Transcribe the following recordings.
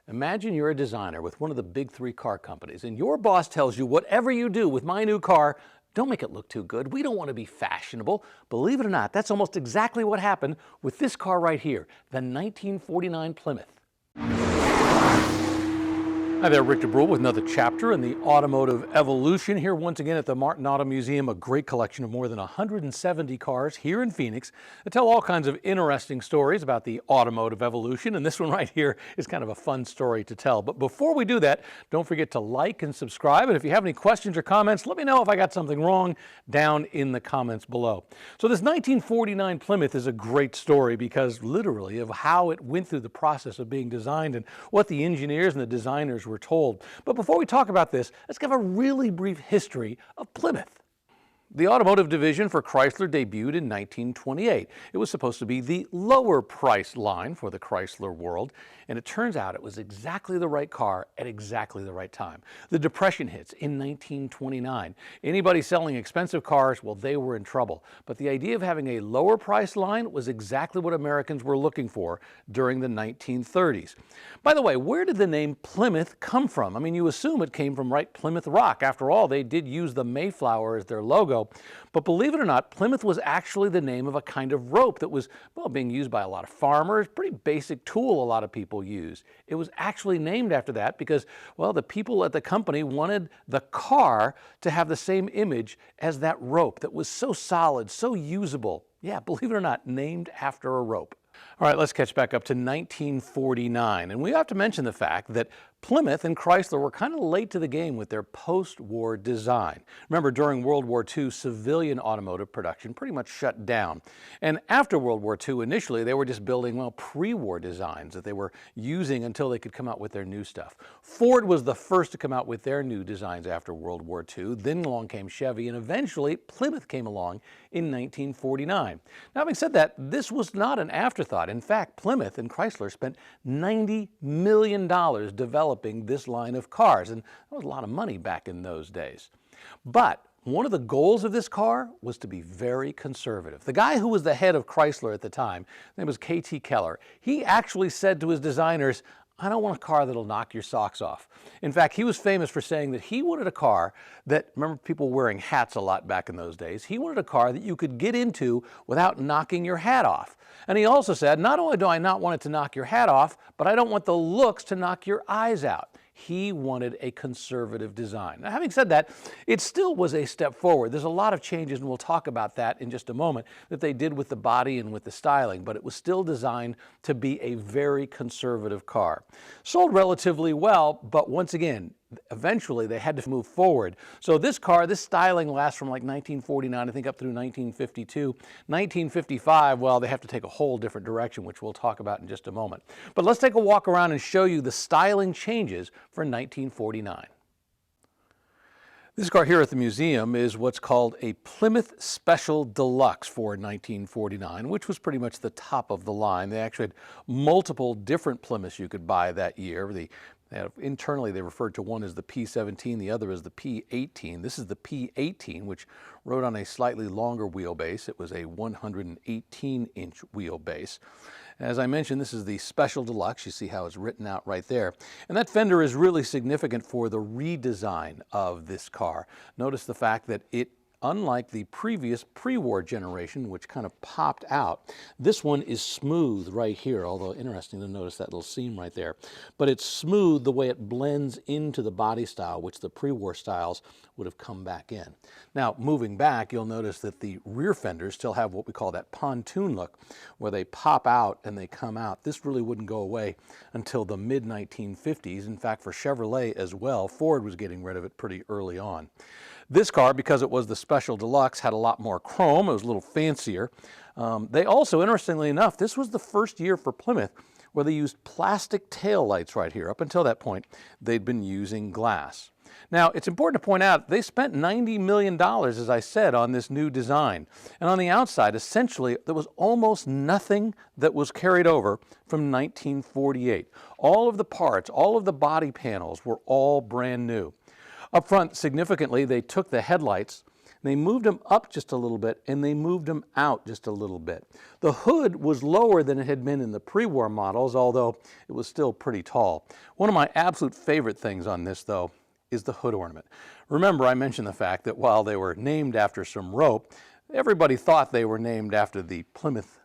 Imagine you're a designer with one of the big three car companies, and your boss tells you, whatever you do with my new car, don't make it look too good. We don't want to be fashionable. Believe it or not, that's almost exactly what happened with this car right here, the 1949 Plymouth. Hi there, Rick DeBrule with another chapter in the automotive evolution here once again at the Martin Auto Museum, a great collection of more than 170 cars here in Phoenix that tell all kinds of interesting stories about the automotive evolution, and this one right here is kind of a fun story to tell. But before we do that, don't forget to like and subscribe, and if you have any questions or comments, let me know if I got something wrong down in the comments below. So this 1949 Plymouth is a great story because literally of how it went through the process of being designed and what the engineers and the designers were told. But before we talk about this, let's give a really brief history of Plymouth. The automotive division for Chrysler debuted in 1928. It was supposed to be the lower price line for the Chrysler world, and it turns out it was exactly the right car at exactly the right time. The Depression hits in 1929. Anybody selling expensive cars, well, they were in trouble. But the idea of having a lower price line was exactly what Americans were looking for during the 1930s. By the way, where did the name Plymouth come from? I mean, you assume it came from Plymouth Rock. After all, they did use the Mayflower as their logo. But believe it or not, Plymouth was actually the name of a kind of rope that was, well, being used by a lot of farmers, pretty basic tool a lot of people use. It was actually named after that because, well, the people at the company wanted the car to have the same image as that rope that was so solid, so usable. Yeah, believe it or not, named after a rope. All right, let's catch back up to 1949. And we have to mention the fact that Plymouth and Chrysler were kind of late to the game with their post-war design. Remember, during World War II, civilian automotive production pretty much shut down. And after World War II, initially, they were just building, well, pre-war designs that they were using until they could come out with their new stuff. Ford was the first to come out with their new designs after World War II. Then along came Chevy, and eventually Plymouth came along in 1949. Now, having said that, this was not an afterthought. In fact, Plymouth and Chrysler spent $90 million developing this line of cars, and that was a lot of money back in those days. But one of the goals of this car was to be very conservative. The guy who was the head of Chrysler at the time, his name was K.T. Keller, he actually said to his designers, I don't want a car that'll knock your socks off. In fact, he was famous for saying that he wanted a car that, remember people wearing hats a lot back in those days, he wanted a car that you could get into without knocking your hat off. And he also said, not only do I not want it to knock your hat off, but I don't want the looks to knock your eyes out. He wanted a conservative design. Now, having said that, it still was a step forward. There's a lot of changes, and we'll talk about that in just a moment, that they did with the body and with the styling, but it was still designed to be a very conservative car. Sold relatively well, but once again, eventually they had to move forward. So this car, this styling lasts from like 1949, I think, up through 1952. 1955, well, they have to take a whole different direction, which we'll talk about in just a moment. But let's take a walk around and show you the styling changes for 1949. This car here at the museum is what's called a Plymouth Special Deluxe for 1949, which was pretty much the top of the line. They actually had multiple different Plymouths you could buy that year. Internally, they referred to one as the P17, the other as the P18. This is the P18, which rode on a slightly longer wheelbase. It was a 118-inch wheelbase. As I mentioned, this is the Special Deluxe. You see how it's written out right there. And that fender is really significant for the redesign of this car. Notice the fact that it, unlike the previous pre-war generation, which kind of popped out, this one is smooth right here, although interesting to notice that little seam right there. But it's smooth the way it blends into the body style, which the pre-war styles would have come back in. Now, moving back, you'll notice that the rear fenders still have what we call that pontoon look, where they pop out and they come out. This really wouldn't go away until the mid-1950s. In fact, for Chevrolet as well, Ford was getting rid of it pretty early on. This car, because it was the Special Deluxe, had a lot more chrome. It was a little fancier. They also, interestingly enough, this was the first year for Plymouth where they used plastic tail lights right here. Up until that point, they'd been using glass. Now, it's important to point out they spent $90 million, as I said, on this new design. And on the outside, essentially, there was almost nothing that was carried over from 1948. All of the parts, all of the body panels were all brand new. Up front, significantly, they took the headlights They moved them up just a little bit, and they moved them out just a little bit. The hood was lower than it had been in the pre-war models, although it was still pretty tall. One of my absolute favorite things on this, though, is the hood ornament. Remember, I mentioned the fact that while they were named after some rope, everybody thought they were named after the Plymouth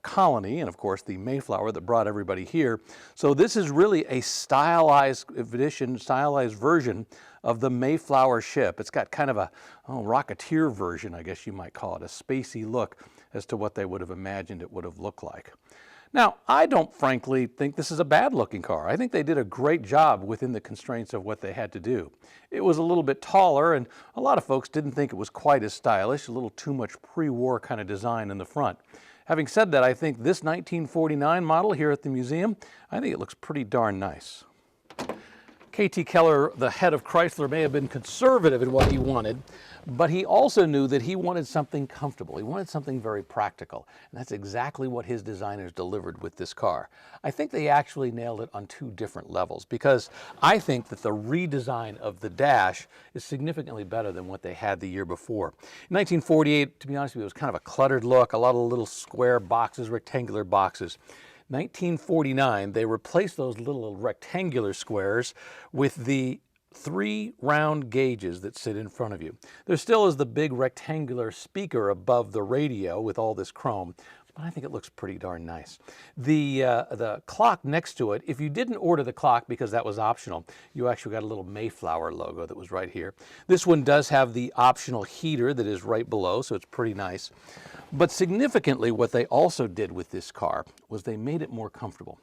colony, and of course the Mayflower that brought everybody here. So this is really a stylized edition, stylized version of the Mayflower ship. It's got kind of a Rocketeer version, I guess you might call it, a spacey look as to what they would have imagined it would have looked like. Now, I don't frankly think this is a bad looking car. I think they did a great job within the constraints of what they had to do. It was a little bit taller, and a lot of folks didn't think it was quite as stylish, a little too much pre-war kind of design in the front. Having said that, I think this 1949 model here at the museum, I think it looks pretty darn nice. K.T. Keller, the head of Chrysler, may have been conservative in what he wanted, but he also knew that he wanted something comfortable. He wanted something very practical, and that's exactly what his designers delivered with this car. I think they actually nailed it on two different levels, because I think that the redesign of the dash is significantly better than what they had the year before. In 1948, to be honest with you, it was kind of a cluttered look, a lot of little square boxes, rectangular boxes. 1949, they replaced those little rectangular squares with the 3 round gauges that sit in front of you. There still is the big rectangular speaker above the radio with all this chrome, but I think it looks pretty darn nice. The clock next to it, if you didn't order the clock because that was optional, you actually got a little Mayflower logo that was right here. This one does have the optional heater that is right below, so it's pretty nice. But significantly, what they also did with this car was they made it more comfortable.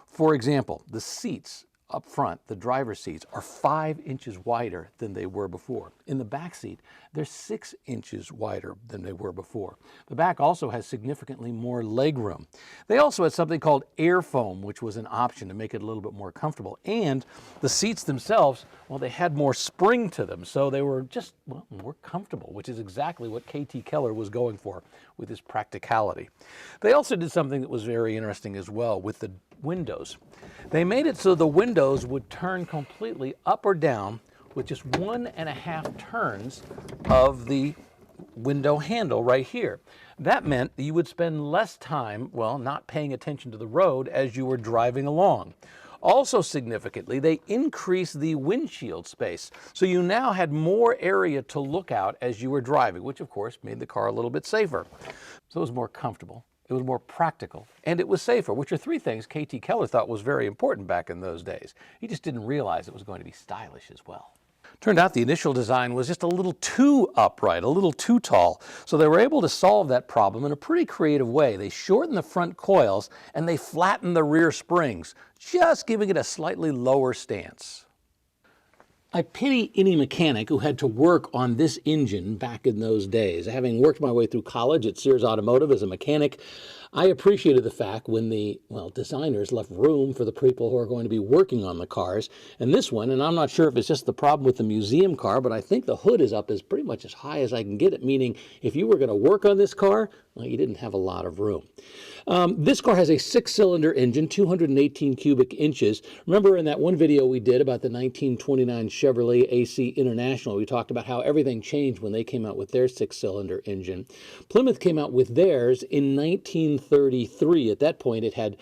For example, the seats up front, the driver's seats, are 5 inches wider than they were before. In the back seat, they're 6 inches wider than they were before. The back also has significantly more leg room. They also had something called air foam, which was an option to make it a little bit more comfortable. And the seats themselves, well, they had more spring to them, so they were just more comfortable, which is exactly what K.T. Keller was going for with his practicality. They also did something that was very interesting as well with the windows. They made it so the windows would turn completely up or down with just 1.5 turns of the window handle right here. That meant that you would spend less time, well, not paying attention to the road as you were driving along. Also significantly, they increased the windshield space, so you now had more area to look out as you were driving, which of course made the car a little bit safer. So it was more comfortable, it was more practical, and it was safer, which are 3 things K.T. Keller thought was very important back in those days. He just didn't realize it was going to be stylish as well. Turned out the initial design was just a little too upright, a little too tall, so they were able to solve that problem in a pretty creative way. They shortened the front coils and they flattened the rear springs, just giving it a slightly lower stance. I pity any mechanic who had to work on this engine back in those days. Having worked my way through college at Sears Automotive as a mechanic, I appreciated the fact when the, designers left room for the people who are going to be working on the cars. And this one, and I'm not sure if it's just the problem with the museum car, but I think the hood is up as pretty much as high as I can get it, meaning if you were going to work on this car, well, you didn't have a lot of room. This car has a 6-cylinder engine, 218 cubic inches. Remember in that one video we did about the 1929 Chevrolet AC International, we talked about how everything changed when they came out with their 6-cylinder engine. Plymouth came out with theirs in 1933. At that point, it had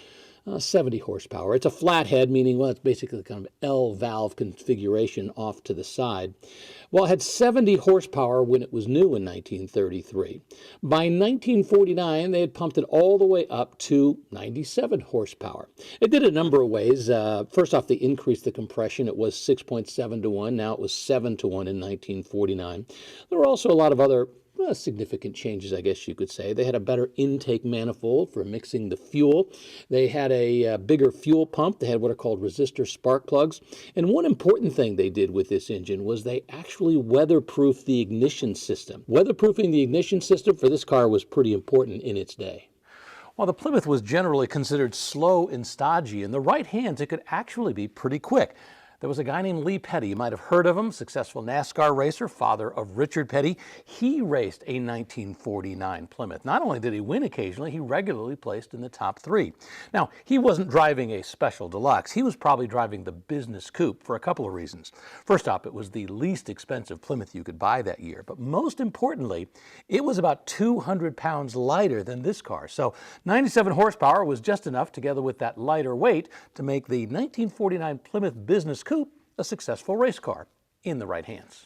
70 horsepower. It's a flathead, meaning, well, it's basically kind of L valve configuration off to the side. Well, it had 70 horsepower when it was new in 1933. By 1949, they had pumped it all the way up to 97 horsepower. It did a number of ways. First off, they increased the compression. It was 6.7 to 1. Now it was 7 to 1 in 1949. There were also a lot of other significant changes, I guess you could say. They had a better intake manifold for mixing the fuel. They had a bigger fuel pump. They had what are called resistor spark plugs. And one important thing they did with this engine was they actually weatherproofed the ignition system. Weatherproofing the ignition system for this car was pretty important in its day. While the Plymouth was generally considered slow and stodgy, in the right hands it could actually be pretty quick. There was a guy named Lee Petty. You might have heard of him, successful NASCAR racer, father of Richard Petty. He raced a 1949 Plymouth. Not only did he win occasionally, he regularly placed in the top 3. Now, he wasn't driving a special deluxe. He was probably driving the business coupe for a couple of reasons. First off, it was the least expensive Plymouth you could buy that year. But most importantly, it was about 200 pounds lighter than this car. So 97 horsepower was just enough, together with that lighter weight, to make the 1949 Plymouth Business Coupe a successful race car in the right hands.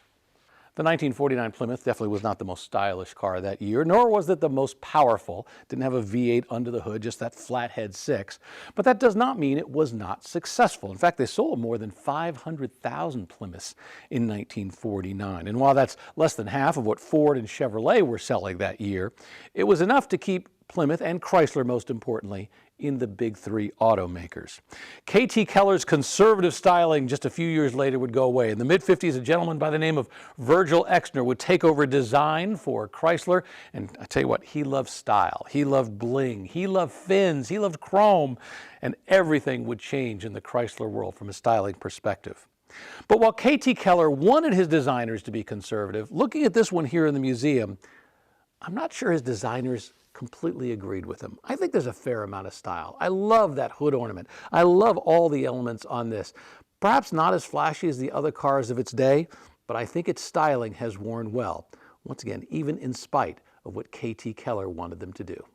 The 1949 Plymouth definitely was not the most stylish car that year, nor was it the most powerful. Didn't have a V8 under the hood, just that flathead 6. But that does not mean it was not successful. In fact, they sold more than 500,000 Plymouths in 1949. And while that's less than half of what Ford and Chevrolet were selling that year, it was enough to keep Plymouth and Chrysler, most importantly, in the big 3 automakers. K.T. Keller's conservative styling just a few years later would go away. In the mid-50s, a gentleman by the name of Virgil Exner would take over design for Chrysler. And I tell you what, he loved style. He loved bling. He loved fins. He loved chrome. And everything would change in the Chrysler world from a styling perspective. But while K.T. Keller wanted his designers to be conservative, looking at this one here in the museum, I'm not sure his designers completely agreed with him. I think there's a fair amount of style. I love that hood ornament. I love all the elements on this. Perhaps not as flashy as the other cars of its day, but I think its styling has worn well. Once again, even in spite of what K.T. Keller wanted them to do.